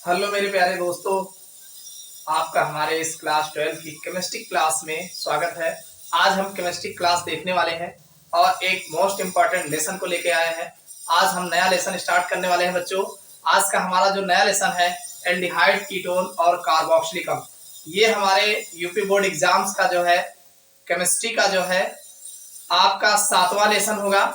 Hello मेरे प्यारे दोस्तों, आपका हमारे इस क्लास 12 की केमिस्ट्री क्लास में स्वागत है। आज हम केमिस्ट्री क्लास देखने वाले हैं और एक मोस्ट इम्पॉर्टेंट लेसन को लेके आए हैं। आज हम नया लेसन स्टार्ट करने वाले हैं बच्चों। आज का हमारा जो नया लेसन है एल्डिहाइड, कीटोन और कार्बोक्सिलिक अम्ल। ये हमारे यूपी बोर्ड एग्जाम्स का जो है केमिस्ट्री का जो है आपका 7वां लेसन होगा।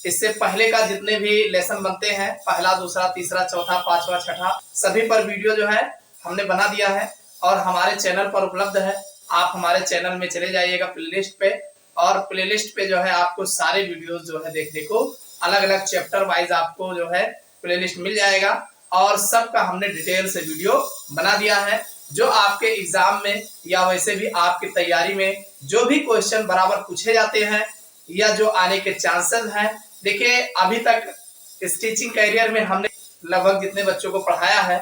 इससे पहले का जितने भी लेसन बनते हैं, पहला, दूसरा, तीसरा, चौथा, पांचवा, छठा, सभी पर वीडियो जो है हमने बना दिया है और हमारे चैनल पर उपलब्ध है। आप हमारे चैनल में चले जाइएगा प्लेलिस्ट पे, और प्लेलिस्ट पे जो है आपको सारे वीडियोस जो है देखने को अलग अलग चैप्टर वाइज आपको जो है प्लेलिस्ट मिल जाएगा और सबका हमने डिटेल से वीडियो बना दिया है। जो आपके एग्जाम में या वैसे भी आपकी तैयारी में जो भी क्वेश्चन बराबर पूछे जाते हैं या जो आने के चांसेस हैं, देखिए अभी तक इस टीचिंग करियर में हमने लगभग जितने बच्चों को पढ़ाया है,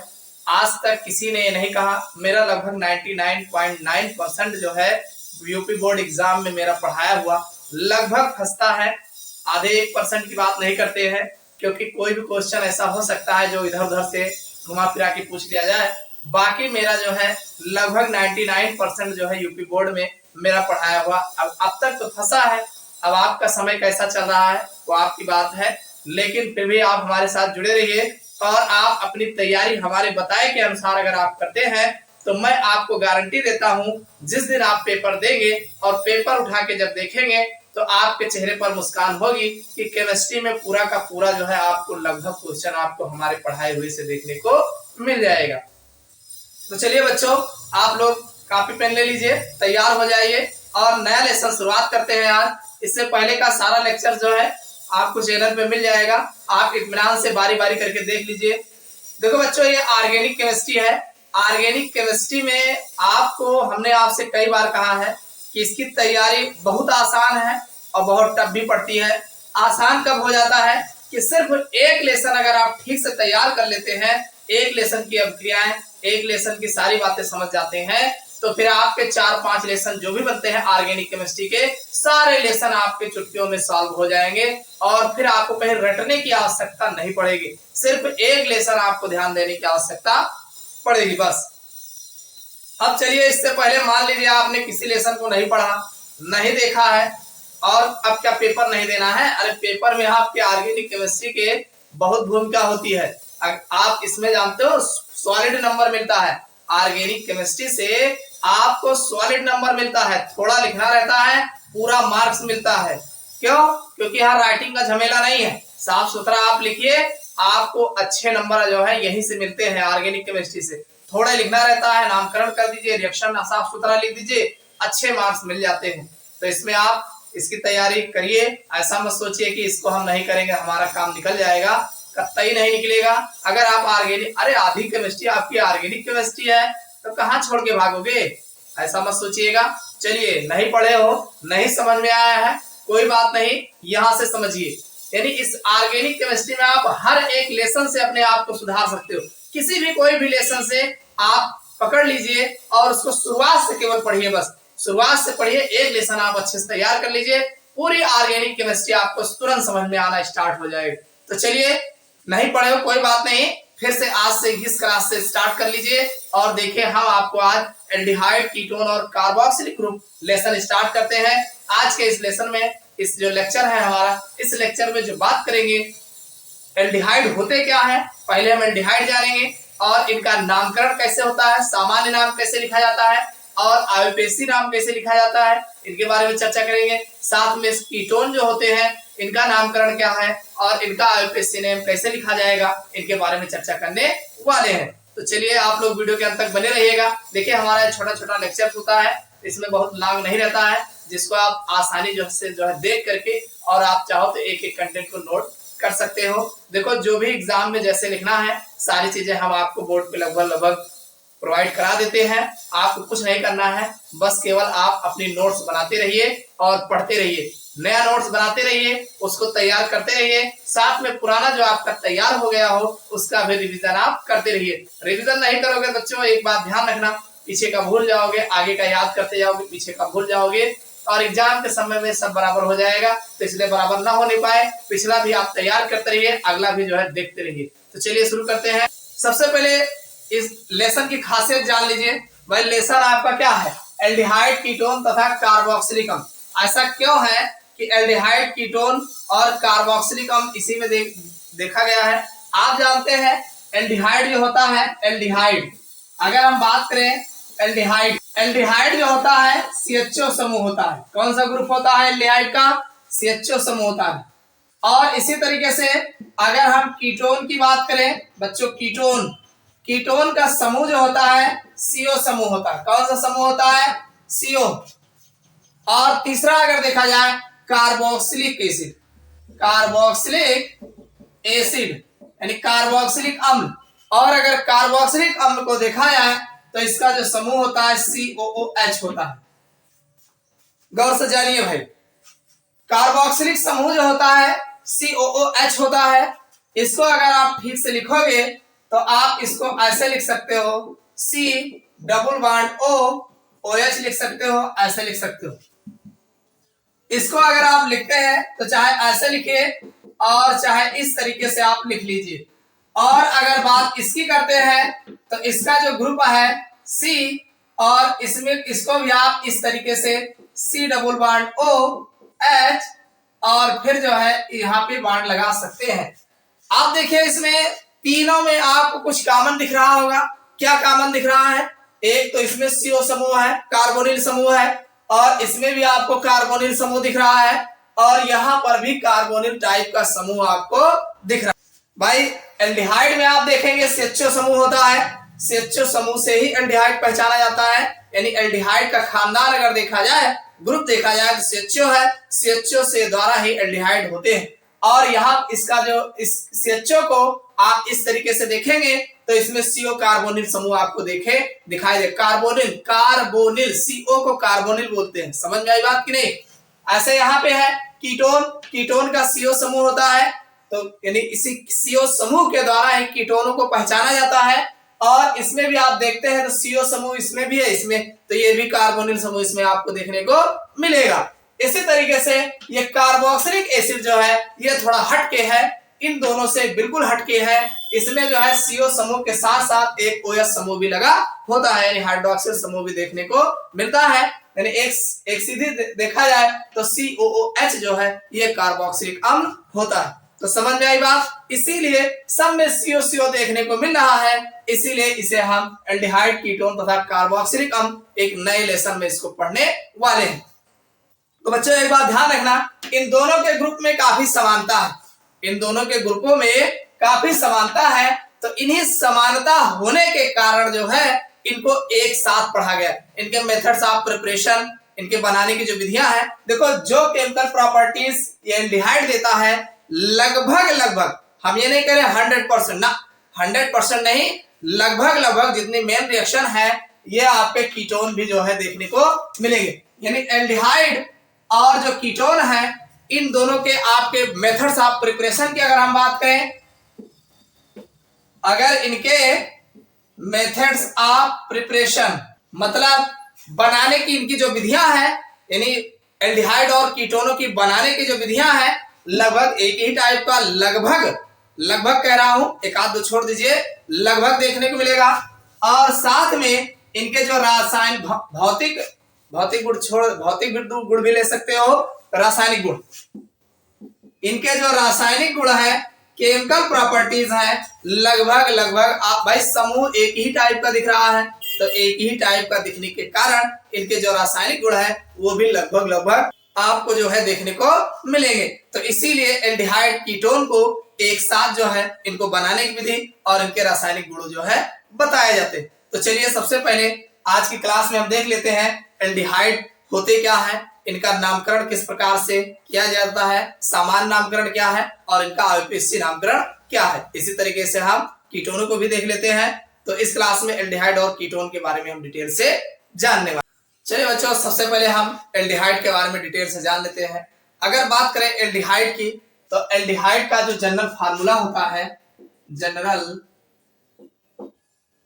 आज तक किसी ने ये नहीं कहा। मेरा लगभग 99.9% जो है यूपी बोर्ड एग्जाम में मेरा पढ़ाया हुआ लगभग फंसता है। आधे 1% की बात नहीं करते हैं, क्योंकि कोई भी क्वेश्चन ऐसा हो सकता है जो इधर उधर से घुमा फिरा के पूछ लिया जाए। बाकी मेरा जो है लगभग 99% जो है यूपी बोर्ड में मेरा पढ़ाया हुआ अब तक तो फंसा है। अब आपका समय कैसा चल रहा है वो आपकी बात है, लेकिन फिर भी आप हमारे साथ जुड़े रहिए और आप अपनी तैयारी हमारे बताए के अनुसार अगर आप करते हैं तो मैं आपको गारंटी देता हूं, जिस दिन आप पेपर देंगे और पेपर उठा के जब देखेंगे तो आपके चेहरे पर मुस्कान होगी कि केमिस्ट्री में पूरा का पूरा जो है आपको लगभग क्वेश्चन आपको हमारे पढ़ाए हुए से देखने को मिल जाएगा। तो चलिए बच्चों, आप लोग कॉपी पेन ले लीजिए, तैयार हो जाइए और नया लेसन शुरुआत करते हैं। आज इससे पहले का सारा लेक्चर जो है आपको चैनल पे मिल जाएगा, आप इत्मीनान से बारी बारी करके देख लीजिए। देखो बच्चों, ये ऑर्गेनिक केमिस्ट्री है। ऑर्गेनिक केमिस्ट्री में आपको हमने आपसे कई बार कहा है कि इसकी तैयारी बहुत आसान है और बहुत टफ भी पड़ती है। आसान कब हो जाता है कि सिर्फ एक लेसन अगर आप ठीक से तैयार कर लेते हैं, एक लेसन की अभिक्रियाएं, एक लेसन की सारी बातें समझ जाते हैं, तो फिर आपके 4-5 लेसन जो भी बनते हैं ऑर्गेनिक केमिस्ट्री के, सारे लेसन आपके चुटकियों में सॉल्व हो जाएंगे और फिर आपको कहीं रटने की आवश्यकता नहीं पड़ेगी। सिर्फ एक लेसन आपको ध्यान देने की आवश्यकता पड़ेगी बस। अब चलिए, इससे पहले मान लीजिए आपने किसी लेसन को नहीं पढ़ा, नहीं देखा है और अब क्या पेपर नहीं देना है। अरे पेपर में आपके ऑर्गेनिक केमिस्ट्री के बहुत भूमिका होती है। आप इसमें जानते हो सॉलिड नंबर मिलता है। ऑर्गेनिक केमिस्ट्री से आपको सॉलिड नंबर मिलता है, थोड़ा लिखना रहता है, पूरा मार्क्स मिलता है। क्यों? क्योंकि यहाँ राइटिंग का झमेला नहीं है, साफ सुथरा आप लिखिए, आपको अच्छे नंबर जो है यहीं से मिलते हैं ऑर्गेनिक केमिस्ट्री से। थोड़ा लिखना रहता है, नामकरण कर दीजिए, रिएक्शन साफ सुथरा लिख दीजिए, अच्छे मार्क्स मिल जाते हैं। तो इसमें आप इसकी तैयारी करिए। ऐसा मत सोचिए कि इसको हम नहीं करेंगे हमारा काम निकल जाएगा, कतई नहीं निकलेगा। अगर आप ऑर्गेनिक, अरे आधी केमिस्ट्री आपकी ऑर्गेनिक केमिस्ट्री है तो कहाँ छोड़ के भागोगे, ऐसा मत सोचिएगा। चलिए, नहीं पढ़े हो, नहीं समझ में आया है, कोई बात नहीं, यहाँ से समझिए। यानी इस ऑर्गेनिक केमिस्ट्री में आप हर एक लेसन से अपने आप को सुधार सकते हो। किसी भी कोई भी लेसन से आप पकड़ लीजिए और उसको शुरुआत से केवल पढ़िए, बस शुरुआत से पढ़िए। एक लेसन आप अच्छे से तैयार कर लीजिए, पूरी ऑर्गेनिक केमिस्ट्री आपको तुरंत समझ में आना स्टार्ट हो जाएगी। तो चलिए, नहीं पढ़े हो कोई बात नहीं, फिर से आज से इस क्लास से स्टार्ट कर लीजिए और देखिए हम आपको आज एल्डिहाइड, कीटोन और कार्बोक्सिलिक ग्रुप लेसन स्टार्ट करते हैं। आज के इस लेसन में, इस जो लेक्चर है हमारा, इस लेक्चर में जो बात करेंगे एल्डिहाइड होते क्या है, पहले हम एल्डिहाइड जानेंगे और इनका नामकरण कैसे होता है, सामान्य नाम कैसे लिखा जाता है और आयुपेसी नाम कैसे लिखा जाता है, इनके बारे में चर्चा करेंगे। साथ में कीटोन जो होते हैं इनका नामकरण क्या है और इनका आयुपेसी नेम कैसे लिखा जाएगा, इनके बारे में चर्चा करने वाले हैं। तो चलिए, आप लोग वीडियो के अंत तक बने रहिएगा। देखिए, हमारा छोटा छोटा लेक्चर होता है, इसमें बहुत लॉन्ग नहीं रहता है, जिसको आप आसानी जो है देख करके और आप चाहो तो एक एक कंटेंट को नोट कर सकते हो। देखो, जो भी एग्जाम में जैसे लिखना है सारी चीजें हम आपको बोर्ड पे लगभग प्रोवाइड करा देते हैं। आपको कुछ नहीं करना है, बस केवल आप अपनी नोट्स बनाते रहिए और पढ़ते रहिए। नया नोट्स बनाते रहिए, उसको तैयार करते रहिए, साथ में पुराना जो आपका तैयार हो गया हो उसका भी रिवीजन आप करते रहिए। रिवीजन नहीं करोगे बच्चों, एक बात ध्यान रखना, पीछे का भूल जाओगे, आगे का याद करते जाओगे, पीछे का भूल जाओगे और एग्जाम के समय में सब बराबर हो जाएगा। तो इसलिए बराबर ना होने पाए, पिछला भी आप तैयार करते रहिए, अगला भी जो है देखते रहिए। तो चलिए शुरू करते हैं। सबसे पहले इस लेसन की खासियत जान लीजिए। भाई लेसन आपका क्या है, एल्डिहाइड कीटोन तथा कार्बोक्सिलिक अम्ल। ऐसा क्यों है कि एल्डिहाइड कीटोन और कार्बोक्सिलिक अम्ल इसी में देखा गया है। आप जानते हैं एल्डिहाइड जो होता है, एल्डिहाइड अगर हम बात करें एल्डिहाइड जो होता है CHO समूह होता है। कौन सा ग्रुप होता है एल्डिहाइड का, CHO समूह होता है। और इसी तरीके से अगर हम कीटोन की बात करें बच्चों, कीटोन का समूह जो होता है CO समूह होता है। कौन सा समूह होता है, CO। और तीसरा अगर देखा जाए कार्बोक्सिलिक एसिड यानी कार्बोक्सिलिक अम्ल। और अगर कार्बोक्सिलिक अम्ल को देखा जाए तो इसका जो समूह होता है COOH होता है। गौर से जानिए भाई, कार्बोक्सिलिक समूह जो होता है COOH होता है। इसको अगर आप ठीक से लिखोगे तो आप इसको ऐसे लिख सकते हो, C double bond O OH लिख सकते हो, ऐसे लिख सकते हो। इसको अगर आप लिखते हैं तो चाहे ऐसे लिखिए और चाहे इस तरीके से आप लिख लीजिए। और अगर बात इसकी करते हैं तो इसका जो ग्रुप है C, और इसमें इसको भी आप इस तरीके से C डबल बॉन्ड OH और फिर जो है यहाँ पे बॉन्ड लगा सकते हैं। आप देखिए इसमें तीनों में आपको कुछ कॉमन दिख रहा होगा। क्या कॉमन दिख रहा है, एक तो इसमें CO समूह है, कार्बोनिल समूह है, और इसमें भी आपको कार्बोनिल समूह दिख रहा है, और यहाँ पर भी कार्बोनिल टाइप का समूह आपको दिख रहा है। भाई एल्डिहाइड में आप देखेंगे CHO समूह होता है, CHO समूह से ही एल्डिहाइड पहचाना जाता है। यानी एल्डिहाइड का खानदान अगर देखा जाए, ग्रुप देखा जाए तो CHO है, CHO से द्वारा ही एल्डिहाइड होते हैं। और यहाँ इसका जो इस CHO को आप इस तरीके से देखेंगे तो इसमें CO कार्बोनिल समूह आपको दिखाई दे। कार्बोनिल CO को कार्बोनिल बोलते हैं। समझ में आई बात कि नहीं। ऐसे यहाँ पे है कीटोन का CO समूह होता है, तो यानी इसी CO समूह के द्वारा ही कीटोनों को पहचाना जाता है। और इसमें भी आप देखते हैं तो CO समूह इसमें भी है, इसमें तो ये भी कार्बोनिल समूह इसमें आपको देखने को मिलेगा। इसी तरीके से ये कार्बोक्सिलिक एसिड जो है ये थोड़ा हटके है, इन दोनों से बिल्कुल हटके है। इसमें जो है CO समूह के साथ साथ एक OH समूह भी लगा होता है, यानी हाइड्रोक्सिल समूह भी देखने को मिलता है। यानी एक सीधी देखा जाए तो COOH जो है ये कार्बोक्सिलिक अम्ल होता है। तो समझ में आई बात। इसीलिए सब में CO देखने को मिल रहा है, इसीलिए इसे हम एल्डिहाइड कीटोन तथा कार्बोक्सिलिक अम्ल एक नए लेसन में इसको पढ़ने वाले हैं। तो बच्चों एक बात ध्यान रखना, इन दोनों के ग्रुप में काफी समानता है, इन दोनों के ग्रुपों में काफी समानता है। तो इन्हीं समानता होने के कारण जो है इनको एक साथ पढ़ा गया। इनके मेथड्स ऑफ प्रिपरेशन, इनके बनाने की जो विधियां हैं, देखो जो केमिकल प्रॉपर्टीज ये एल्डिहाइड देता है लगभग हम ये नहीं करें 100% ना, 100% नहीं, लगभग जितनी मेन रिएक्शन है ये आपके कीटोन भी जो है देखने को मिलेंगे। यानी एल्डिहाइड और जो कीटोन है इन दोनों के आपके मेथड्स ऑफ प्रिपरेशन की अगर हम बात करें, अगर इनके मेथड्स ऑफ प्रिपरेशन मतलब बनाने की इनकी जो विधियां हैं, यानी एल्डिहाइड और कीटोनों की बनाने की जो विधियां हैं लगभग एक ही टाइप का, लगभग कह रहा हूं, एक आध दो छोड़ दीजिए, लगभग देखने को मिलेगा। और साथ में इनके जो रासायनिक भौतिक गुण भी ले सकते हो, रासायनिक गुण, इनके जो रासायनिक गुण है, केमिकल प्रॉपर्टीज है, लगभग आप भाई समूह एक ही टाइप का दिख रहा है, तो एक ही टाइप का दिखने के कारण इनके जो रासायनिक गुण है वो भी लगभग आपको जो है देखने को मिलेंगे। तो इसीलिए एल्डिहाइड कीटोन को एक साथ जो है इनको बनाने की विधि और इनके रासायनिक गुण जो है बताए जाते हैं। तो चलिए सबसे पहले आज की क्लास में हम देख लेते हैं एल्डिहाइड होते क्या है, इनका नामकरण किस प्रकार से किया जाता है, सामान्य नामकरण क्या है और इनका आईपीएससी नामकरण क्या है। इसी तरीके से हम कीटोनों को भी देख लेते हैं। तो इस क्लास में एल्डिहाइड और कीटोन के बारे में हम डिटेल से जानने वाले। चलिए बच्चों सबसे पहले हम एल्डिहाइड के बारे में डिटेल से जान लेते हैं। अगर बात करें एल्डिहाइड की तो एल्डिहाइड का जो जनरल फार्मूला होता है, जनरल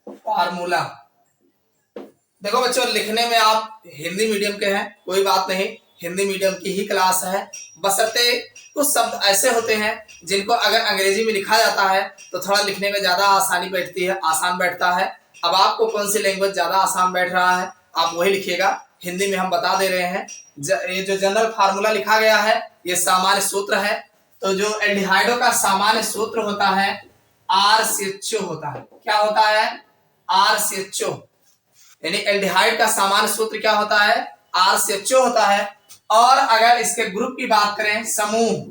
फार्मूला, देखो बच्चों लिखने में आप हिंदी मीडियम के हैं कोई बात नहीं, हिंदी मीडियम की ही क्लास है, बशर्ते कुछ शब्द ऐसे होते हैं जिनको अगर अंग्रेजी में लिखा जाता है तो थोड़ा लिखने में ज्यादा आसानी बैठती है, आसान बैठता है। अब आपको कौन सी लैंग्वेज ज्यादा आसान बैठ रहा है आप वही लिखिएगा। हिंदी में हम बता दे रहे हैं। ये जो जनरल फार्मूला लिखा गया है ये सामान्य सूत्र है। तो जो एल्डिहाइडों का सामान्य सूत्र होता है RCHO होता है। क्या होता है? RCHO। यानी एल्डिहाइड का सामान्य सूत्र क्या होता है? RCHO होता है। और अगर इसके ग्रुप की बात करें, समूह,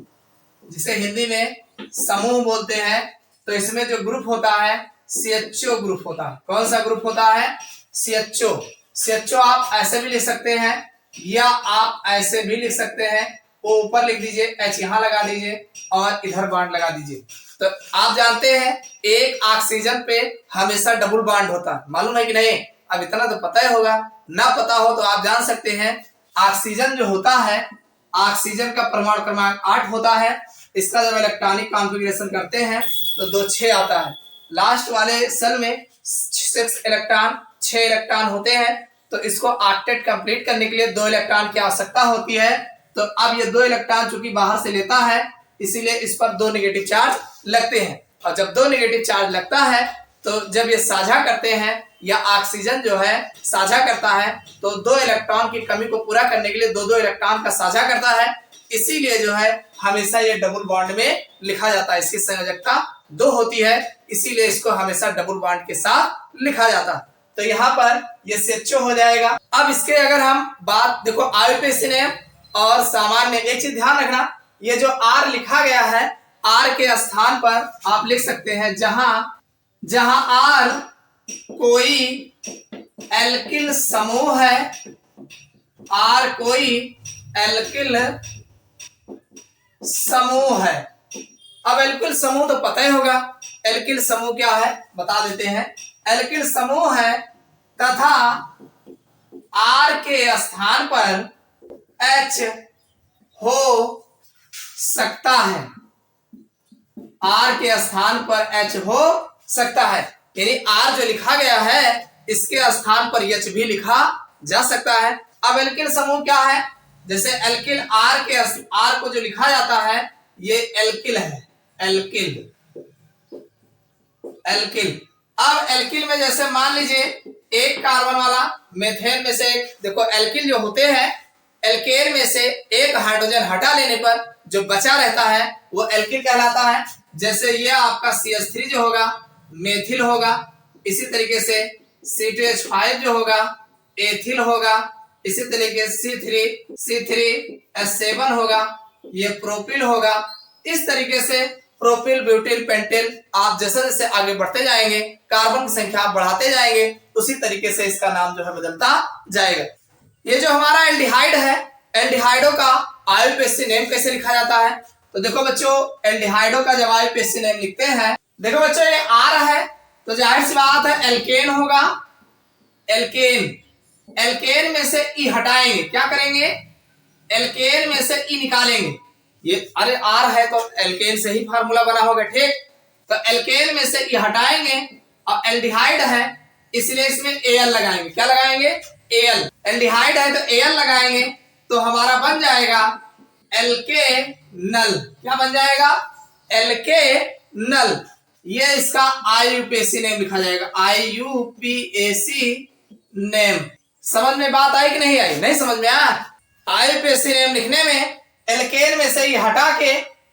जिसे हिंदी में समूह बोलते हैं, तो इसमें जो ग्रुप होता है CHO ग्रुप होता है। कौन सा ग्रुप होता है? CHO। CHO आप ऐसे भी लिख सकते हैं या आप ऐसे भी लिख सकते हैं। वो ऊपर लिख दीजिए, H यहाँ लगा दीजिए और इधर बांड लगा दीजिए। तो आप जानते हैं एक ऑक्सीजन पे हमेशा डबल बांड होता है, मालूम है कि नहीं? अब इतना तो पता ही होगा, ना पता हो तो आप जान सकते हैं ऑक्सीजन जो होता है, ऑक्सीजन का परमाणु क्रमांक 8 होता है। इसका जब इलेक्ट्रॉनिक कॉन्फ़िगरेशन करते हैं तो 2 6 आता है। लास्ट वाले सेल में 6 इलेक्ट्रॉन 6 इलेक्ट्रॉन होते हैं। तो इसको ऑक्टेट कंप्लीट करने के लिए 2 इलेक्ट्रॉन की आवश्यकता होती है। तो अब ये 2 इलेक्ट्रॉन चूंकि बाहर से लेता है इसीलिए इस पर 2 नेगेटिव चार्ज लगते हैं। और जब 2 नेगेटिव चार्ज लगता है तो जब ये साझा करते हैं या ऑक्सीजन जो है साझा करता है तो 2 इलेक्ट्रॉन की कमी को पूरा करने के लिए 2 इलेक्ट्रॉन का साझा करता है। इसीलिए जो है हमेशा ये डबल बॉन्ड में लिखा जाता है। इसकी संयोजकता 2 होती है, इसीलिए इसको हमेशा डबल बॉन्ड के साथ लिखा जाता है। तो यहाँ पर ये CHO हो जाएगा। अब इसके अगर हम बात देखो IUPAC नेम और सामान्य, एक चीज ध्यान रखना, ये जो R लिखा गया है R के स्थान पर आप लिख सकते हैं जहां R कोई एल्किल समूह है, R कोई एल्किल समूह है। अब एल्किल समूह तो पता ही होगा, एल्किल समूह क्या है बता देते हैं। एल्किल समूह है तथा R के स्थान पर H हो सकता है, R के स्थान पर H हो सकता है। यानी R जो लिखा गया है इसके स्थान पर H भी लिखा जा सकता है। अब एल्किल समूह क्या है? जैसे एल्किल R के R को जो लिखा जाता है ये एल्किल है, एल्किल। अब एल्किल में जैसे मान लीजिए एक कार्बन वाला मेथेन में से एक, देखो एल्किल जो होते हैं एल्केन में से एक हाइड्रोजन हटा लेने पर जो बचा रहता है वो एल्किल कहलाता है। जैसे ये आपका CH3 जो होगा मेथिल होगा, इसी तरीके से C2H5 जो होगा एथिल होगा, इसी तरीके से C3H7 होगा ये प्रोपिल होगा। इस तरीके से प्रोपिल, ब्यूटिल, पेंटिल आप जैसे जैसे आगे बढ़ते जाएंगे कार्बन की संख्या आप बढ़ाते जाएंगे उसी तरीके से इसका नाम जो है बदलता जाएगा। ये जो हमारा एल्डिहाइड है, एल्डिहाइडों का IUPAC नेम कैसे लिखा जाता है? तो देखो बच्चों एल्डिहाइडों का जब IUPAC नेम लिखते हैं, देखो बच्चों ये R है तो जाहिर सी बात है एल्केन होगा, एल्केन में से E हटाएंगे, क्या करेंगे? एल्केन में से E निकालेंगे। ये अरे R है तो एल्केन से ही फार्मूला बना होगा, ठीक? तो एल्केन में से E हटाएंगे और एल्डिहाइड है इसलिए इसमें Al लगाएंगे। क्या लगाएंगे? Al। एल्डिहाइड है तो Al लगाएंगे तो हमारा बन जाएगा एल्केनल। क्या बन जाएगा? एल्केनल। ये इसका IUPAC नेम लिखा जाएगा, IUPAC नेम। समझ में बात आई कि नहीं आई? नहीं समझ में आया? IUPAC नेम लिखने में एल्केन में से ही हटा के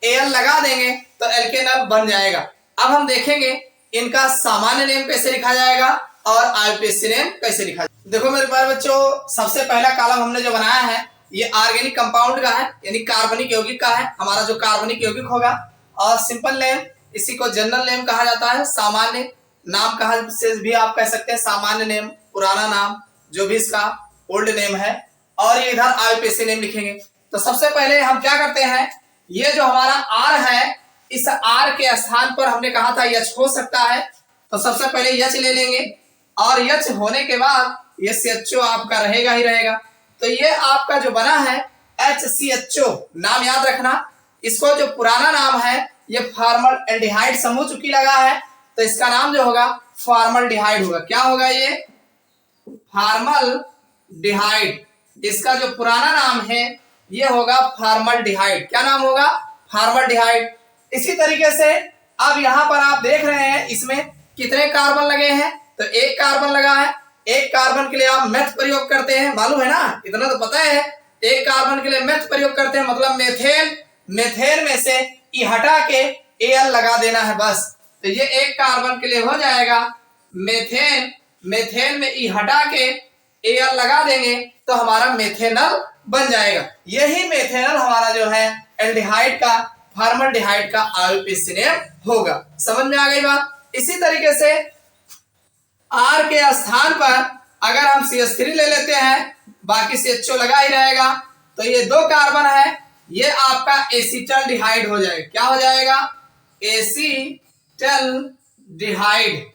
Al लगा देंगे तो एल्केनल बन जाएगा। अब हम देखेंगे इनका सामान्य नेम कैसे लिखा जाएगा और IUPAC नेम कैसे लिखा जाएगा। देखो मेरे प्यारे बच्चों सबसे पहला कॉलम हमने जो बनाया है ये ऑर्गेनिक कंपाउंड का है, यानी कार्बनिक यौगिक का है। हमारा जो कार्बनिक यौगिक होगा और सिंपल नेम इसी को जनरल नेम कहा जाता है, सामान्य नाम कहा से भी आप कह सकते हैं, सामान्य नेम, पुराना नाम, जो भी इसका ओल्ड नेम है। और ये इधर IUPAC नेम लिखेंगे। तो सबसे पहले हम क्या करते हैं, ये जो हमारा R है इस R के स्थान पर हमने कहा था H हो सकता है, तो सबसे पहले H ले लेंगे और H होने के बाद ये CHO आपका रहेगा ही रहेगा। तो ये आपका जो बना है HCHO, नाम याद रखना। इसको जो पुराना नाम है ये फॉर्मल्डिहाइड समूह चूंकि लगा है तो इसका नाम जो होगा फॉर्मल्डिहाइड होगा। क्या होगा ये? फॉर्मल्डिहाइड। इसका जो पुराना नाम है ये होगा फॉर्मल्डिहाइड। क्या नाम होगा? फॉर्मल्डिहाइड। इसी तरीके से अब यहाँ पर आप देख रहे हैं इसमें कितने कार्बन लगे हैं, तो एक कार्बन लगा है। एक कार्बन के लिए आप मेथ प्रयोग करते हैं, मालूम है ना, इतना तो पता है। एक कार्बन के लिए मेथ प्रयोग करते हैं, मतलब मेथेन। मेथेन में से ई हटा के एल लगा देना है बस। तो ये एक कार्बन के लिए हो जाएगा मेथेन। मेथेन में ई हटा के एल लगा देंगे तो हमारा मेथेनल बन जाएगा। यही मेथेनल हमारा जो है एल्डिहाइड का, फॉर्मल्डिहाइड का आईयूपीएसी नेम होगा। समझ में आ गई बात? इसी तरीके से R के स्थान पर अगर हम CH3 ले लेते हैं, बाकी CHO लगा ही रहेगा, तो ये दो कार्बन है, ये आपका एसिटल्डिहाइड हो जाएगा। क्या हो जाएगा? एसिटल्डिहाइड।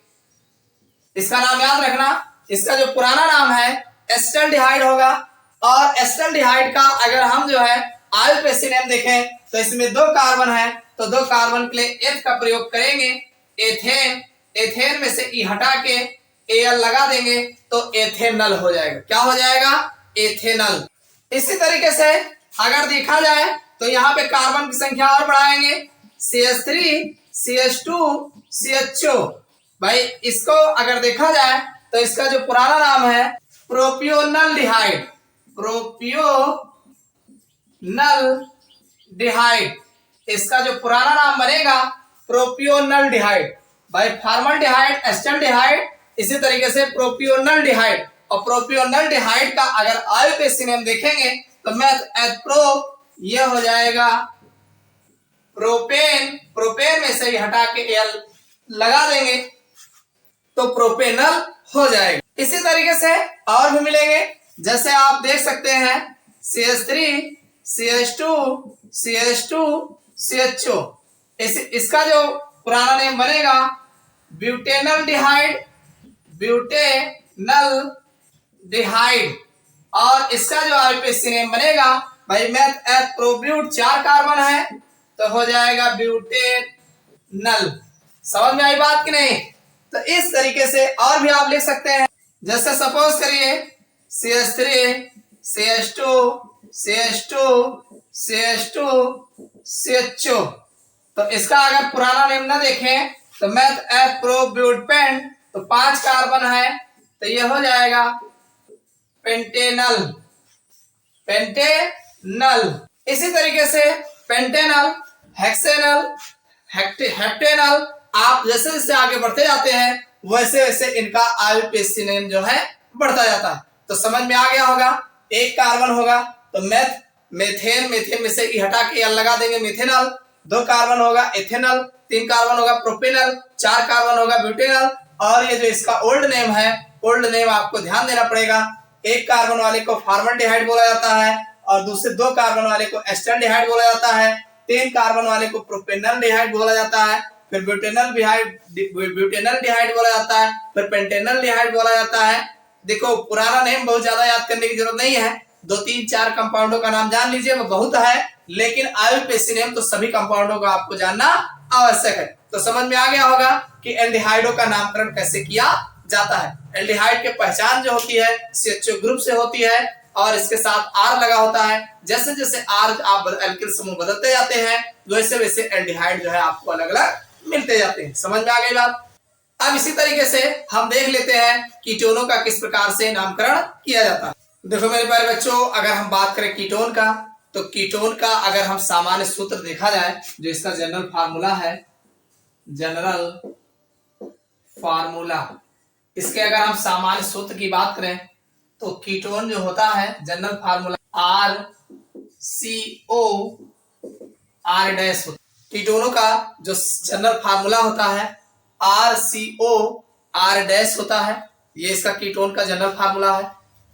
इसका नाम याद रखना, इसका जो पुराना नाम है एसिटल्डिहाइड होगा। और एसिटल्डिहाइड का अगर हम जो है आईयूपीएसी नेम देखें तो इसमें दो कार्बन है, तो दो कार्बन के लिए एथ का प्रयोग करेंगे, एथेन। एथेन में से ई हटा के एल लगा देंगे तो एथेनल हो जाएगा। क्या हो जाएगा? एथेनल। इसी तरीके से अगर देखा जाए तो यहाँ पे कार्बन की संख्या और बढ़ाएंगे, CH3 CH2 CHO। भाई इसको अगर देखा जाए तो इसका जो पुराना नाम है प्रोपियोनल्डिहाइड। प्रोपियोनल्डिहाइड, इसका जो पुराना नाम बनेगा प्रोपियोनल्डिहाइड। भाई फॉर्मल्डिहाइड, एसिटल्डिहाइड, इसी तरीके से प्रोपियोनल्डिहाइड। और प्रोपियोनल्डिहाइड का अगर आईयूपीएसी नेम देखेंगे तो मैथ प्रो, ये हो जाएगा प्रोपेन। प्रोपेन में से ही हटा के एल लगा देंगे तो प्रोपेनल हो जाएगा। इसी तरीके से और भी मिलेंगे, जैसे आप देख सकते हैं CH3 CH2 CH2 CHO। इसका जो पुराना नेम बनेगा ब्यूटेनल्डिहाइड, ब्यूटेनल्डिहाइड। और इसका जो आईयूपीएसी नेम बनेगा भाई मैथ प्रोब्यूट, 4 कार्बन है तो हो जाएगा ब्यूटेनल। समझ में आई बात कि नहीं? तो इस तरीके से और भी आप लिख सकते हैं, जैसे सपोज करिए CH3 CH2 CH2 CH2 CHO। तो इसका अगर पुराना नेम ना देखें तो मैथ प्रोब्यूटपेन, तो 5 कार्बन है तो ये हो जाएगा पेंटेनल। पेंटेनल। इसी तरीके से पेंटेनल, हेक्सेनल, हेप्टेनल, आप जैसे जैसे आगे बढ़ते जाते हैं वैसे वैसे इनका आईयूपीएसी नेम जो है बढ़ता जाता है। तो समझ में आ गया होगा, एक कार्बन होगा तो मेथेन, मेथेन में से ई हटा के एल लगा देंगे मेथेनल। 2 कार्बन होगा एथेनल, 3 कार्बन होगा प्रोपेनल, 4 कार्बन होगा ब्यूटेनल। और ये जो इसका ओल्ड नेम है, ओल्ड नेम आपको ध्यान देना पड़ेगा, एक कार्बन वाले को फॉर्मल्डिहाइड बोला जाता है और दूसरे 2 कार्बन वाले को एसिटल्डिहाइड बोला जाता है, 3 कार्बन वाले को प्रोपेनल्डिहाइड बोला जाता है, फिर ब्यूटेनल्डिहाइड बोला जाता है, फिर पेंटेनल्डिहाइड बोला जाता है। देखो पुराना नेम बहुत ज्यादा याद करने की जरूरत नहीं है, 2 3 4 कंपाउंडों का नाम जान लीजिए, वो बहुत है, लेकिन आईयूपीएसी नेम तो सभी कंपाउंडों का आपको जानना आवश्यक है। तो समझ में आ गया होगा कि एल्डिहाइडों का नामकरण कैसे किया जाता है। एल्डिहाइड की पहचान जो होती है CHO ग्रुप से होती है और इसके साथ R लगा होता है। जैसे जैसे R आप एल्किल समूह बदलते जाते हैं वैसे वैसे एल्डिहाइड जो है आपको अलग अलग मिलते जाते हैं। समझ में आ गई बात? अब इसी तरीके से हम देख लेते हैं कीटोनों का किस प्रकार से नामकरण किया जाता है। देखो मेरे प्यारे बच्चों, अगर हम बात करें कीटोन का, तो कीटोन का अगर हम सामान्य सूत्र देखा जाए, जो इसका जनरल फार्मूला है, जनरल फार्मूला, इसके अगर हम सामान्य सूत्र की बात करें तो कीटोन जो होता है general formula RCO R dash होता है। कीटोनों का जो जनरल फार्मूला होता है RCO R डैश होता है, ये इसका कीटोन का जनरल फार्मूला है।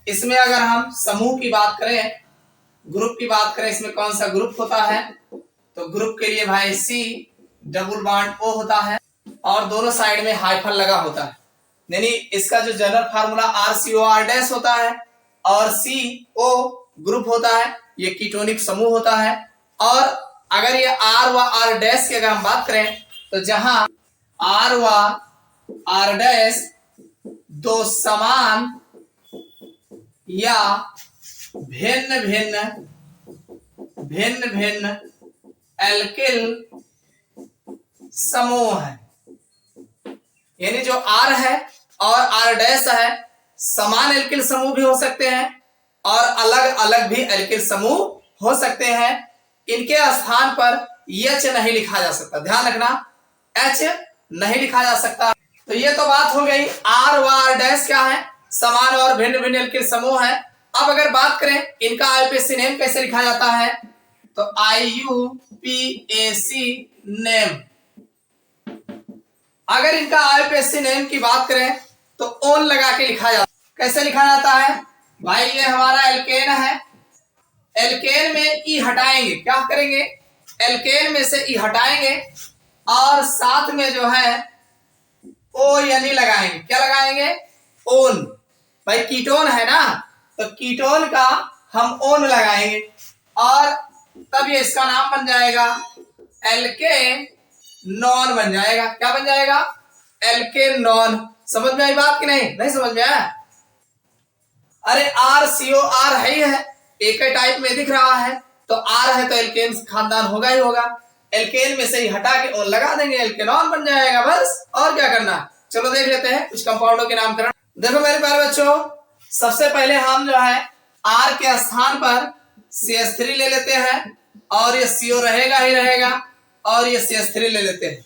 इसमें अगर हम समूह की बात करें, ग्रुप की बात करें, इसमें कौन सा ग्रुप होता है, तो ग्रुप के लिए भाई C डबल बॉन्ड O होता है और दोनों साइड में हाइफन लगा होता है। यानी इसका जो general formula RCO R dash होता है और CO ग्रुप होता है, ये कीटोनिक समूह होता है। और अगर ये R व R डैश की अगर हम बात करें तो जहां R व R डैश दो समान या भिन्न भिन्न भिन्न भिन्न एल्किल समूह है। यानी जो R है और R डैश है, समान एल्किल समूह भी हो सकते हैं और अलग अलग भी एल्किल समूह हो सकते हैं। इनके स्थान पर H नहीं लिखा जा सकता, ध्यान रखना, H नहीं लिखा जा सकता। तो ये तो बात हो गई R व R डैश क्या है, समान और भिन्न भिन्न एल्किल समूह है। अब अगर बात करें इनका आईयूपीएसी नेम कैसे लिखा जाता है, तो आईयूपीएसी नेम, अगर इनका आईयूपीएसी नेम की बात करें तो ओन लगा के लिखा जाता है। कैसे लिखा जाता है भाई, ये हमारा एल्केन है, एल्केन में ई हटाएंगे, क्या करेंगे, एल्केन में से ई हटाएंगे और साथ में जो है ओ यानी लगाएंगे, क्या लगाएंगे, ओन। भाई कीटोन है ना, तो कीटोन का हम ओन लगाएंगे और तब ये इसका नाम बन जाएगा एल्केनॉन बन जाएगा। क्या बन जाएगा, एल्केनॉन। समझ में आई बात कि नहीं, नहीं समझ में आया? अरे RCOR है ही है, एक ही टाइप में दिख रहा है, तो R है तो एल्केन खानदान होगा ही होगा। एल्केन में से ही हटा के ओन लगा देंगे, एल्केनॉन बन जाएगा, बस और क्या करना। चलो देख लेते हैं कुछ कंपाउंडों के नामकरण। देखो मेरे प्यारे बच्चों, सबसे पहले हम जो है R के स्थान पर CH3 ले लेते हैं और ये CO रहेगा ही रहेगा और ये CH3 ले लेते हैं।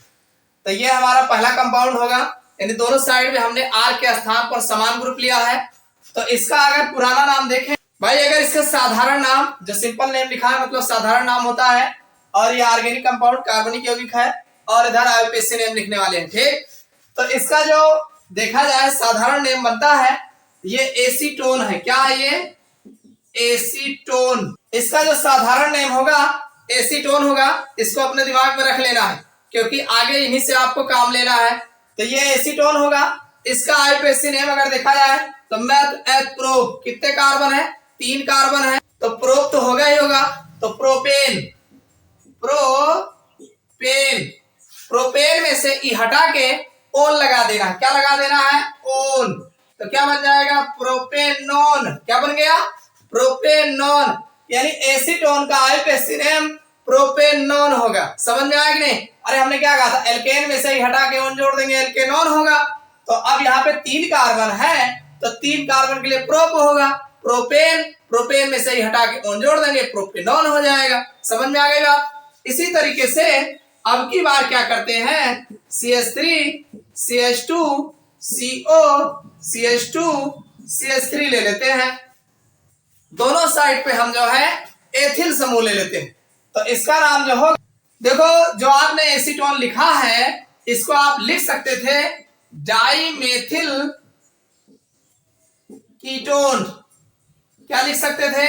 तो ये हमारा पहला कंपाउंड होगा, यानी दोनों साइड में हमने R के स्थान पर समान ग्रुप लिया है। तो इसका अगर पुराना नाम देखें भाई, अगर इसका साधारण नाम, जो सिंपल नेम लिखा है मतलब साधारण नाम होता है, और ये ऑर्गेनिक कंपाउंड कार्बनिक यौगिक है और इधर आईयूपीएसी नेम लिखने वाले हैं, ठीक। तो इसका जो देखा जाए साधारण नेम बनता है, ये एसीटोन है। क्या है ये, एसीटोन। इसका जो साधारण नेम होगा एसीटोन होगा, इसको अपने दिमाग में रख लेना है क्योंकि आगे इन्हीं से आपको काम लेना है। तो ये एसीटोन होगा। इसका आईयूपीएसी नेम अगर देखा जाए तो मेथ एथ प्रोप, कितने कार्बन है, 3 कार्बन है, तो प्रोप तो होगा ही होगा, तो प्रोपेन, प्रोपेन, प्रोपेन में से ई हटा के ओन लगा देना। क्या लगा देना है, ओन। तो क्या बन जाएगा, प्रोपेनॉन। क्या बन गया, प्रोपेनॉन। यानी एसीटोन का आईयूपीएसी नेम प्रोपेनॉन होगा। समझ में आया कि नहीं? अरे हमने क्या कहा था, एल्केन में से ही हटा के ओन जोड़ देंगे, एल्केनॉन होगा। तो अब यहाँ पे 3 कार्बन है, तो 3 कार्बन के लिए प्रोप होगा, प्रोपेन, प्रोपेन में से ही हटा के ओन जोड़ देंगे, प्रोपेनॉन हो जाएगा। समझ में आ गई बात? इसी तरीके से अब की बार क्या करते हैं, CH3, CH2, CO, CH2, CH3 ले लेते हैं। दोनों साइड पे हम जो है एथिल समूह ले लेते हैं। तो इसका नाम जो होगा, देखो जो आपने एसीटोन लिखा है इसको आप लिख सकते थे डाइमेथिल कीटोन। क्या लिख सकते थे,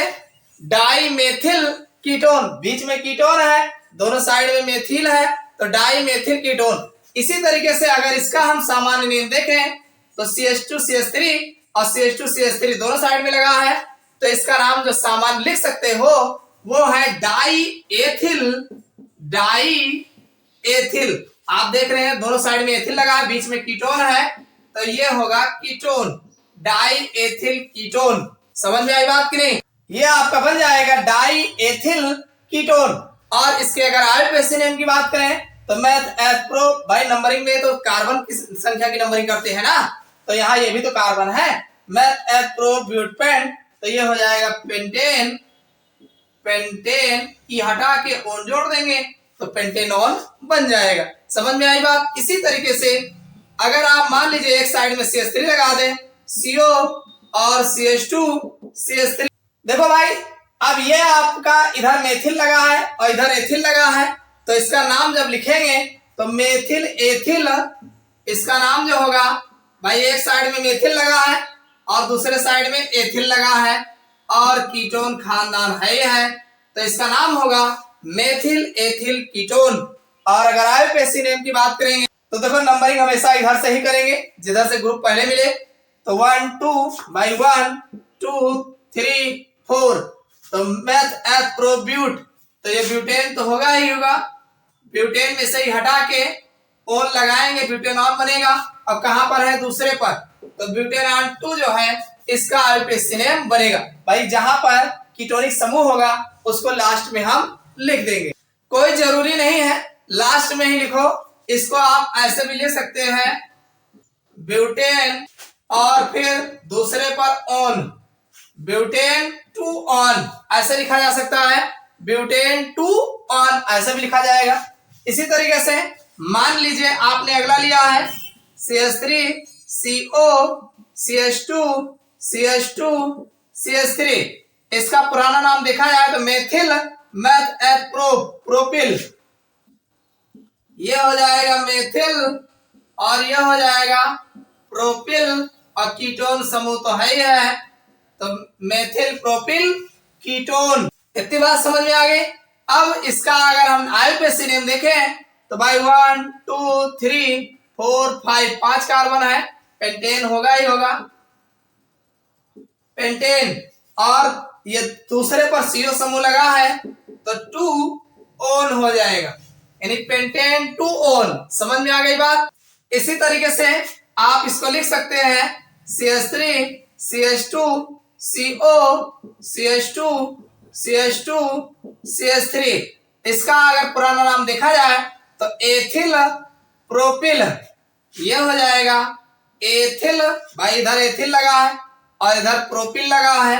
डाइमेथिल कीटोन। बीच में कीटोन है, दोनों साइड में मेथिल है, तो डाइमेथिल कीटोन। इसी तरीके से अगर इसका हम सामान्य नेम देखें तो CH2 CH3 और CH2 CH3 दोनों साइड में लगा है, तो इसका नाम जो सामान्य लिख सकते हो वो है डाइएथिल। डाइएथिल, आप देख रहे हैं दोनों साइड में एथिल लगा है, बीच में कीटोन है, तो ये होगा कीटोन, डाइएथिल कीटोन। समझ में आई बात कि नहीं? ये आपका बन जाएगा डाइएथिल कीटोन। और इसके अगर आईयूपीएसी नेम की बात करें तो मैथ एथ प्रो, भाई नंबरिंग में तो कार्बन की संख्या की नंबरिंग करते हैं ना, तो यहाँ ये भी तो कार्बन है, मैथ एथ प्रो ब्यूटपेन, तो ये हो जाएगा पेंटेन। पेंटेन की हटा के ओन जोड़ देंगे तो पेंटेनॉन बन जाएगा। समझ में आई बात? इसी तरीके से अगर आप मान लीजिए एक साइड में CH3 लगा दें, CO और CH2 CH3, देखो भाई अब ये आपका इधर मेथिल लगा है और इधर एथिल लगा है, तो इसका नाम जब लिखेंगे तो मेथिल एथिल, इसका नाम जो होगा भाई, एक साइड में मेथिल लगा है और दूसरे साइड में एथिल लगा है और कीटोन खानदान है, तो इसका नाम होगा मेथिल एथिल कीटोन। और अगर आईयूपीएसी नेम की बात करेंगे तो देखो नंबरिंग हमेशा इधर से ही करेंगे जिधर से ग्रुप पहले मिले, तो 1 2 बाई 1 2 3 4, तो मेथ एथ प्रो ब्यूट, तो ये ब्यूटेन तो होगा ही होगा, ब्यूटेन में से ही हटा के ओन लगाएंगे, ब्यूटेनॉन बनेगा। अब कहां पर है, दूसरे पर, तो ब्यूटेनॉन 2 जो है इसका आईयूपीएसी नेम बनेगा। भाई जहां पर कीटोनिक समूह होगा उसको लास्ट में हम लिख देंगे। कोई जरूरी नहीं है लास्ट में ही लिखो, इसको आप ऐसे भी लिख सकते हैं ब्यूटेन और फिर दूसरे पर ऑन, ब्यूटेन टू ऑन ऐसे लिखा जा सकता है, ब्यूटेन टू ऑन ऐसे भी लिखा जाएगा। इसी तरीके से मान लीजिए आपने अगला लिया है CH3 CO CH2 CH2 CH3, इसका पुराना नाम देखा जाए तो मेथिल मैथ एथ प्रोपिल, ये हो जाएगा मेथिल और ये हो जाएगा प्रोपिल और कीटोन समूह तो है ही है, तो मेथिल प्रोपिल कीटोन। इतनी बात समझ में आ गई। अब इसका अगर हम आईयूपीएसी नेम देखें तो भाई 1 2 3 4 5 5 कार्बन है, पेंटेन होगा ही होगा, पेंटेन, और ये दूसरे पर CO समूह लगा है तो 2 ओन हो जाएगा, यानी पेंटेन 2 ओन। समझ में आ गई बात। इसी तरीके से आप इसको लिख सकते हैं CH3 CH2 CO CH2 CH2 CH3, इसका अगर पुराना नाम देखा जाए तो एथिल प्रोपिल, ये हो जाएगा एथिल, भाई इधर एथिल लगा है और इधर प्रोपिल लगा है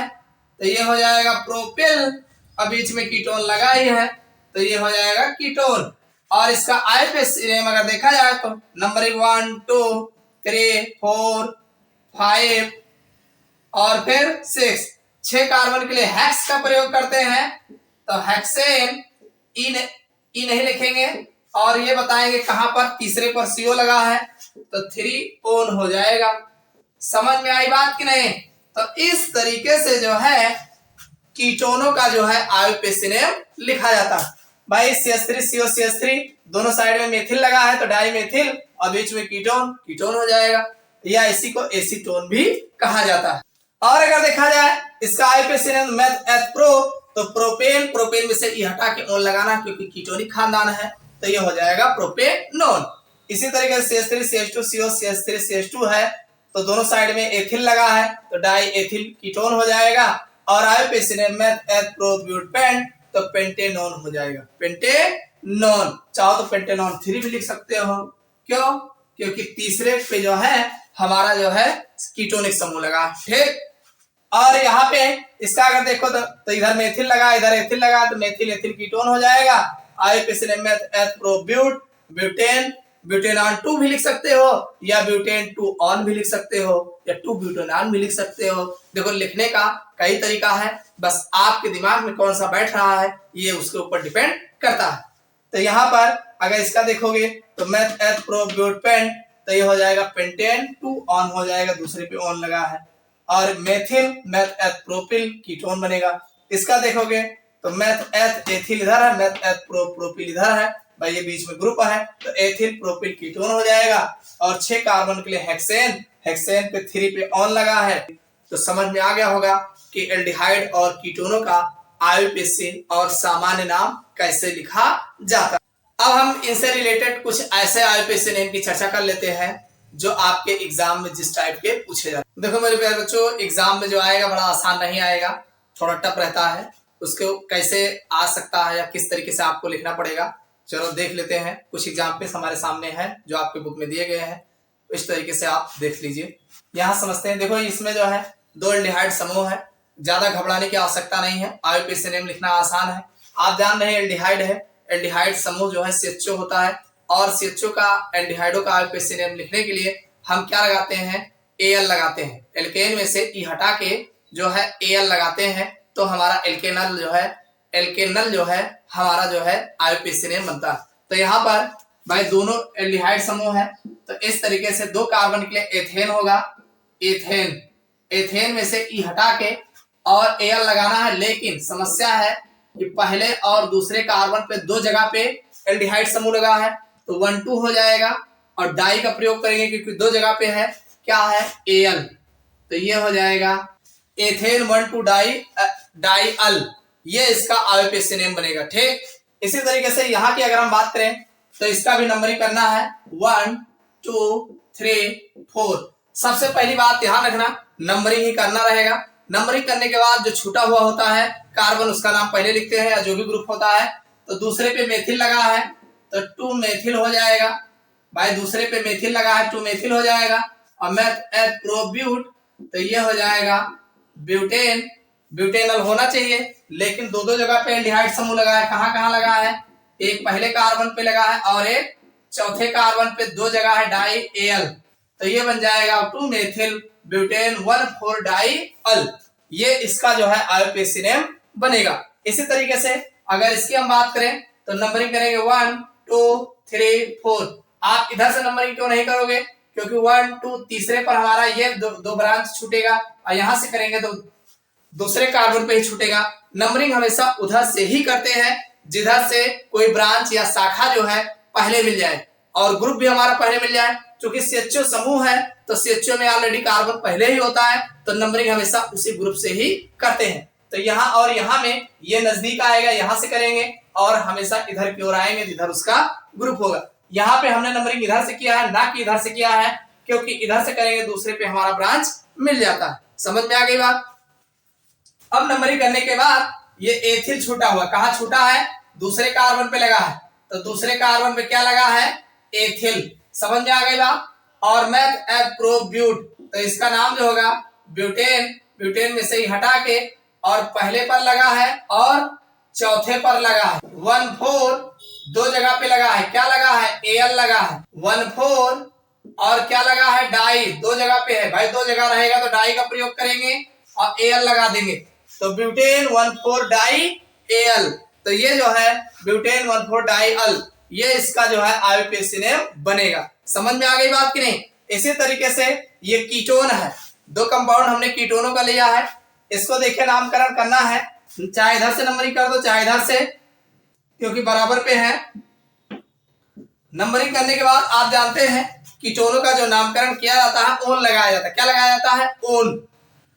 तो ये हो जाएगा प्रोपिल और बीच में कीटोन लगा ही है तो ये हो जाएगा कीटोन। और इसका आईयूपीएसी नेम अगर देखा जाए तो नंबरिंग 1 2 3 4 5 और फिर 6 कार्बन के लिए हेक्स का प्रयोग करते हैं तो हेक्सेन ई नहीं लिखेंगे और ये बताएंगे कहां पर, तीसरे पर CO लगा है तो 3 ओन हो जाएगा। समझ में आई बात कि नहीं। तो इस तरीके से जो है कीटोनों का जो है आईयूपीएसी नेम लिखा जाता है। भाई CH3 CO CH3 दोनों साइड में मेथिल लगा है तो डाई मेथिल और बीच में कीटोन हो जाएगा, या इसी को एसीटोन भी कहा जाता है। और अगर देखा जाए इसका IUPAC name meth eth pro तो प्रोपेन, प्रोपेन में से ई हटा के ओन लगाना क्योंकि कीटोनिक खानदान है तो ये हो जाएगा प्रोपेनोन। इसी तरीके से CH3 CH2 CO CH3 CH2 है तो दोनों साइड में एथिल लगा है तो डाई एथिल कीटोन हो जाएगा, और IUPAC name meth eth pro but pen तो पेंटेनोन हो जाएगा, पेंटेनोन। चाहो तो पेंटेनोन 3 भी लिख सकते हो, क्यों, क्योंकि तीसरे पे जो है हमारा जो है कीटोनिक समूह लगा, ठीक। और यहाँ पे इसका अगर देखो तो इधर मेथिल लगा इधर एथिल लगा तो मेथिल एथिल कीटोन हो जाएगा। IUPAC name meth eth pro butane, butanone 2 भी लिख सकते हो या ब्यूटेन 2 ऑन भी लिख सकते हो या 2 ब्यूटेनॉन भी लिख सकते हो। देखो लिखने का कई तरीका है, बस आपके दिमाग में कौन सा बैठ रहा है ये उसके ऊपर डिपेंड करता है। तो यहाँ पर अगर इसका देखोगे तो मेथ एथ प्रो ब्यूटपेन तो ये हो जाएगा पेंटेन 2 ऑन हो जाएगा, दूसरे पे ऑन लगा है, और methyl meth eth propyl ketone बनेगा। इसका देखोगे तो मेथ एथ एथिल इधर है, मेथ एथ प्रोपिल इधर है, भाई ये बीच में ग्रुप है तो एथिल प्रोपिल कीटोन हो जाएगा। और 6 कार्बन के लिए हेक्सेन पे 3 पे ऑन लगा है तो समझ में आ गया होगा कि एल्डिहाइड और कीटोनों का आईयूपीएसी और सामान्य नाम कैसे लिखा जाता है। अब हम इनसे रिलेटेड कुछ ऐसे आईयूपीएसी नेम की चर्चा कर लेते हैं जो आपके एग्जाम में जिस टाइप के पूछे जाते हैं। देखो मेरे प्यारे बच्चों, एग्जाम में जो आएगा बड़ा आसान नहीं आएगा, थोड़ा टफ रहता है, उसको कैसे आ सकता है या किस तरीके से आपको लिखना पड़ेगा चलो देख लेते हैं। कुछ एग्जाम्पल्स हमारे सामने हैं जो आपके बुक में दिए गए हैं, इस तरीके से आप देख लीजिए। यहाँ समझते हैं, देखो इसमें जो है 2 एल्डिहाइड समूह है, ज्यादा घबराने की आवश्यकता नहीं है, आईयूपीएसी नेम लिखना आसान है। आप जान रहे हैं एल्डिहाइड है, एल्डिहाइड समूह जो है CHO होता है और CHO का एल्डिहाइडों का आईयूपीएसी नेम लिखने के लिए हम क्या लगाते हैं, Al लगाते हैं। एल्केन में से ई हटा के जो है Al लगाते हैं तो हमारा एल्केनल जो है हमारा जो है आईयूपीएसी नेम बनता है। तो यहाँ पर भाई दोनों एल्डिहाइड समूह है तो इस तरीके से 2 कार्बन के लिए एथेन होगा, एथेन में से ई हटा के और Al लगाना है, लेकिन समस्या है कि पहले और दूसरे कार्बन पे 2 जगह पे एल्डिहाइड समूह लगा है तो 1 2 हो जाएगा, और डाई का प्रयोग करेंगे क्योंकि 2 जगह पे है, क्या है Al, तो ये हो जाएगा एथेन 1 2 डाई अल, ये इसका आईयूपीएसी नेम बनेगा, ठीक। इसी तरीके से यहाँ की अगर हम बात करें तो इसका भी नंबरिंग करना है 1 2 3 4। सबसे पहली बात ध्यान रखना नंबरिंग ही करना रहेगा, नंबरिंग करने के बाद जो छूटा हुआ होता है कार्बन, उसका नाम पहले लिखते हैं, जो भी ग्रुप होता है। तो दूसरे पे मेथिल लगा है तो 2 मेथिल हो जाएगा भाई, दूसरे पे मेथिल लगा है 2 मेथिल हो जाएगा। और मेथ एथ प्रोब्यूट, तो ये हो जाएगा ब्यूटेन। ब्यूटेनल होना चाहिए, लेकिन दो दो जगह पे एल्डिहाइड समूह लगा है। कहाँ कहाँ लगा है? एक पहले कार्बन पे लगा है और एक चौथे कार्बन पे, 2 जगह है डाई एल। तो ये बन जाएगा 2 मेथिल ब्यूटेन 1,4 डाई अल। ये इसका जो है आईयूपीएसी नेम बनेगा। इसी तरीके से अगर इसकी हम बात करें तो नंबरिंग करेंगे 1 2 3 4। आप इधर से नंबरिंग क्यों नहीं करोगे? क्योंकि 1 2 तीसरे पर हमारा ये दो ब्रांच छूटेगा, और यहां से करेंगे तो दूसरे कार्बन पे ही छूटेगा। नंबरिंग हमेशा उधर से ही करते हैं जिधर से कोई ब्रांच या शाखा जो है पहले मिल जाए, और ग्रुप भी हमारा पहले मिल जाए। क्योंकि CHO समूह है तो CHO में ऑलरेडी कार्बन पहले ही होता है, तो नंबरिंग हमेशा उसी ग्रुप से ही करते हैं। तो यहाँ और यहाँ में ये नजदीक आएगा, यहाँ से करेंगे, और हमेशा इधर की ओर आएंगे जिधर उसका ग्रुप होगा। यहाँ पे हमने नंबरिंग इधर से किया है, ना कि इधर से किया है, क्योंकि इधर से करेंगे दूसरे पे हमारा ब्रांच मिल जाता है। समझ में आ गई बात? अब नंबरिंग करने के बाद ये एथिल छूटा हुआ, कहाँ छूटा है? दूसरे कार्बन पे लगा है, तो दूसरे कार्बन पे क्या लगा है? एथिल। समझ में आ गई बात? और मेथ एथ प्रोब्यूट, तो इसका नाम जो होगा ब्यूटेन। ब्यूटेन में से ही हटा के और पहले पर लगा है और चौथे पर लगा है 1,4, 2 जगह पे लगा है। क्या लगा है? एल लगा है 1,4, और क्या लगा है? डाई 2 जगह पे है भाई, 2 जगह रहेगा तो डाई का प्रयोग करेंगे और एल लगा देंगे, तो ब्यूटेन 1,4 डाई एल। तो ये जो है ब्यूटेन 1,4 डाई अल, ये इसका जो है आईयूपीएसी नेम बनेगा। समझ में आ गई बात कि नहीं? इसी तरीके से ये कीटोन है, 2 कंपाउंड हमने कीटोनों का लिया है। इसको देखिए नामकरण करना है, चाहे इधर से नंबरिंग कर दो चाहे इधर से, क्योंकि बराबर पे है। नंबरिंग करने के बाद आप जानते हैं कीटोनों का जो नामकरण किया जाता है ओन लगाया जाता है। क्या लगाया जाता है? ओन।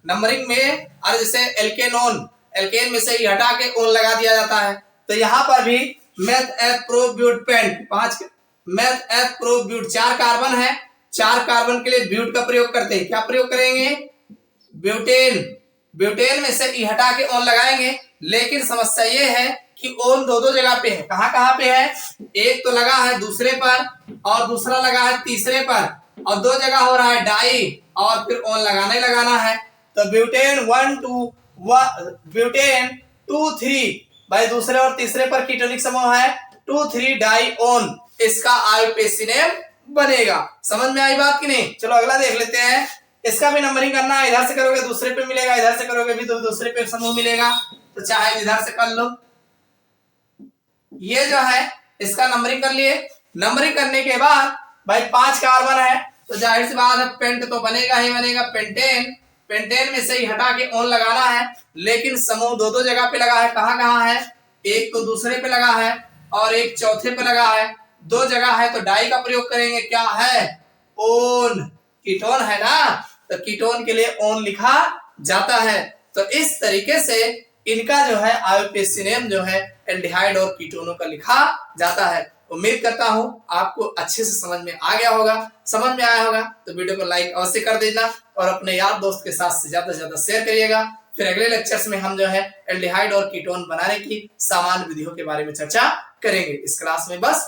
नंबरिंग में और जैसे एल्केनोन, एल्केन में से ही हटा के ओन लगा दिया जाता है। तो यहाँ पर भी मेथ एथ प्रोब्यूट पेंट 5, मेथ एथ प्रोब्यूट 4 कार्बन है, 4 कार्बन के लिए ब्यूट का प्रयोग करते हैं। क्या प्रयोग करेंगे? ब्यूटेन। ब्यूटेन में से ई हटा के ओन लगाएंगे, लेकिन समस्या ये है कि ओन 2 जगह पे है। कहाँ कहाँ पे है? एक तो लगा है दूसरे पर और दूसरा लगा है तीसरे पर, और 2 जगह हो रहा है डाई, और फिर ओन लगाना ही लगाना है। तो ब्यूटेन 1 2 ब्यूटेन 2 3 भाई, दूसरे और तीसरे पर कीटोनिक समूह है 2 3 डाई ओन, इसका आईयूपीएसी नेम बनेगा। समझ में आई बात कि नहीं? चलो अगला देख लेते हैं। इसका भी नंबरिंग करना है, इधर से करोगे दूसरे पे मिलेगा, इधर से करोगे भी तो दूसरे पे समूह मिलेगा, तो चाहे इधर से कर लो। ये जो है इसका नंबरिंग कर लिए। नंबरिंग करने के बाद भाई 5 कार्बन है, तो जाहिर सी बात है पेंट तो बनेगा ही बनेगा, पेंटेन। पेंटेन में से ही हटा के ओन लगाना है, लेकिन समूह 2 जगह पे लगा है। कहाँ कहाँ है? एक तो दूसरे पे लगा है और एक चौथे पे लगा है, 2 जगह है, तो डाई का प्रयोग करेंगे। क्या है? ओन। कीटोन है ना, तो कीटोन के लिए ओन लिखा जाता है। तो इस तरीके से इनका जो है आईयूपीएसी नेम जो है एल्डिहाइड और कीटोनों का लिखा जाता है। उम्मीद करता हूं आपको अच्छे से समझ में आ गया होगा। समझ में आया होगा तो वीडियो को लाइक अवश्य कर देना, और अपने यार दोस्त के साथ से ज्यादा शेयर करिएगा। फिर अगले लेक्चर्स में हम जो है एल्डिहाइड और कीटोन बनाने की सामान्य विधियों के बारे में चर्चा करेंगे। इस क्लास में बस